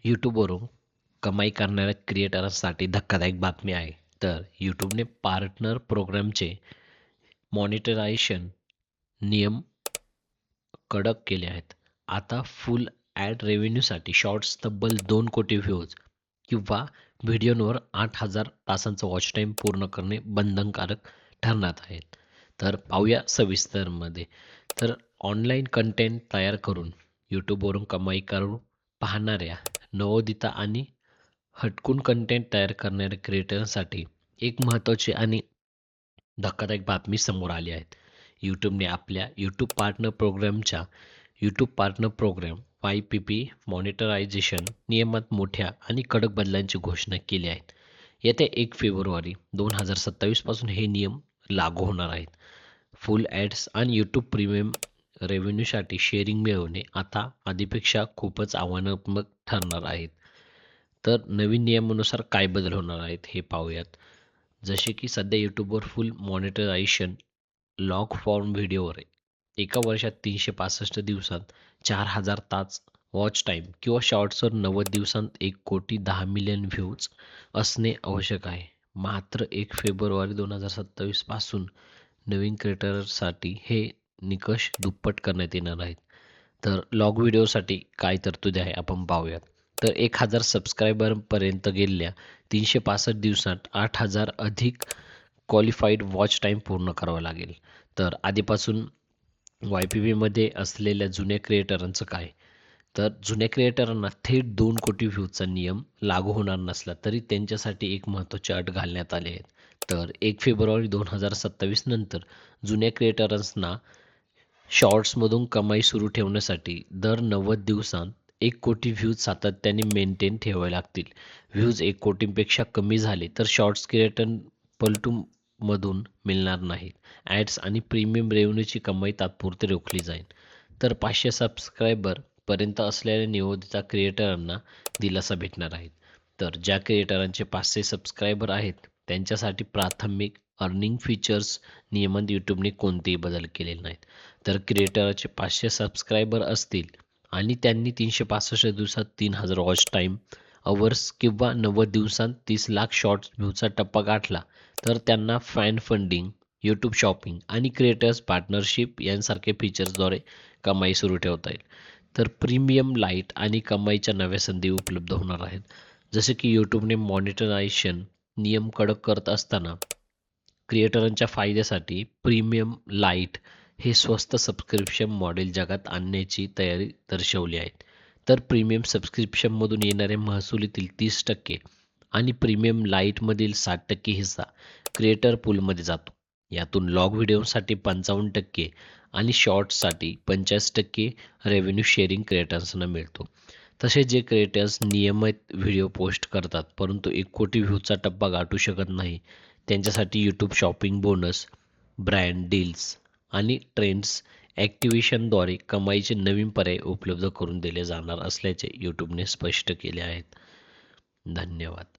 यूट्यूबवरून कमाई करणाऱ्या क्रिएटर्ससाठी धक्कादायक बातमी आहे. तर यूट्यूबने पार्टनर प्रोग्रामचे मॉनिटरायझेशन नियम कडक केले आहेत. आता फुल ॲड रेव्हेन्यूसाठी शॉर्ट्स तब्बल 2 कोटी व्ह्यूज किंवा व्हिडिओवर 8,000 तासांचा वॉच टाईम पूर्ण करणे बंधनकारक ठरणार आहेत. तर पाहूया सविस्तरमध्ये. तर ऑनलाईन कंटेंट तयार करून यूट्यूबवरून कमाई करू पाहणाऱ्या नवोदित आणि हटकून कंटेंट तयार करणाऱ्या क्रिएटर्ससाठी एक महत्त्वाची आणि धक्कादायक बातमी समोर आली आहे. यूट्यूबने आपल्या यूट्यूब पार्टनर प्रोग्राम YPP मॉनिटरायझेशन नियमात मोठ्या आणि कडक बदलांची घोषणा केली आहे. येत्या 1 फेब्रुवारी 2027 पासून हे नियम लागू होणार आहेत. फुल ॲड्स आणि यूट्यूब प्रीमियम रेव्हेन्यूसाठी शेअरिंग मिळवणे आता आधीपेक्षा खूपच आव्हानात्मक ठरणार आहेत. तर नवीन नियमानुसार काय बदल होणार आहेत हे पाहूयात. जसे की सध्या यूट्यूबवर फुल मॉनिटरायझेशन लॉग फॉर्म व्हिडिओवर एका वर्षात 365 दिवसात 4,000 तास वॉच टाईम किंवा शॉर्ट्सवर 90 दिवसांत 1,10,00,000 व्ह्यूज असणे आवश्यक आहे. मात्र 1 फेब्रुवारी 2027 पासून नवीन क्रिएटरसाठी हे निकष दुप्पट करण्यात येणार आहेत. तर लॉग व्हिडिओसाठी काय तरतुदी आहे आपण पाहूयात. तर 1,000 सबस्क्रायबरपर्यंत गेलेल्या 365 दिवसात 8,000 अधिक क्वालिफाईड वॉच टाईम पूर्ण करावा लागेल. तर आधीपासून YPPमध्ये असलेल्या जुन्या क्रिएटरांचं काय? तर जुन्या क्रिएटरांना थेट 2 कोटी व्ह्यूजचा नियम लागू होणार नसला तरी त्यांच्यासाठी एक महत्त्वाची अट घालण्यात आली आहे. तर 1 फेब्रुवारी 2027 नंतर जुन्या क्रिएटर्सना शॉर्ट्समधून कमाई सुरू ठेवण्यासाठी दर 90 दिवसांत 1 कोटी व्ह्यूज सातत्याने मेंटेन ठेवावे लागतील. व्ह्यूज 1 कोटींपेक्षा कमी झाले तर शॉर्ट्स क्रिएटर पलटूमधून मिळणार नाहीत. ॲड्स आणि प्रीमियम रेव्हेन्यूची कमाई तात्पुरती रोखली जाईल. तर 500 सबस्क्रायबरपर्यंत असलेल्या निवडित क्रिएटरांना दिलासा भेटणार आहे. तर ज्या क्रिएटरांचे 500 सबस्क्रायबर आहेत त्यांच्यासाठी प्राथमिक अर्निंग फीचर्स नियमात यूट्यूबने कोणतेही बदल केलेले नाहीत. तर क्रिएटरचे 500 सबस्क्रायबर असतील आणि त्यांनी 365 दिवसात 3,000 वॉच टाईम अवर्स किंवा 90 दिवसांत 30 लाख शॉर्ट्स व्ह्यूचा टप्पा गाठला तर त्यांना फॅन फंडिंग, यूट्यूब शॉपिंग आणि क्रिएटर्स पार्टनरशिप यांसारख्या फीचर्सद्वारे कमाई सुरू ठेवता येईल. तर प्रीमियम लाईट आणि कमाईच्या नव्या संधी उपलब्ध होणार आहेत. जसे की यूट्यूबने मॉनिटरायझेशन नियम कडक करत असताना क्रिएटरांच्या फायद्यासाठी प्रीमियम लाईट हे स्वस्त सबस्क्रिप्शन मॉडेल जगात आणण्याची तयारी दर्शवली आहे. तर प्रीमियम सबस्क्रिप्शनमधून येणाऱ्या महसुलीतील 30% आणि प्रीमियम लाईटमधील 60% हिस्सा क्रिएटर पूलमध्ये जातो. यातून लॉग व्हिडिओसाठी 55% आणि शॉर्ट्ससाठी 85% रेव्हेन्यू शेअरिंग क्रिएटर्सना मिळतो. तसेच जे क्रिएटर्स नियमित व्हिडिओ पोस्ट करतात परंतु 1 कोटी व्ह्यूजचा टप्पा गाठू शकत नाही त्यांच्यासाठी YouTube shopping bonus, brand deals आणि ट्रेंड्स ॲक्टिव्हेशनद्वारे कमाईचे नवीन पर्याय उपलब्ध करून दिले जाणार असल्याचे यूट्यूबने स्पष्ट केले आहेत. धन्यवाद.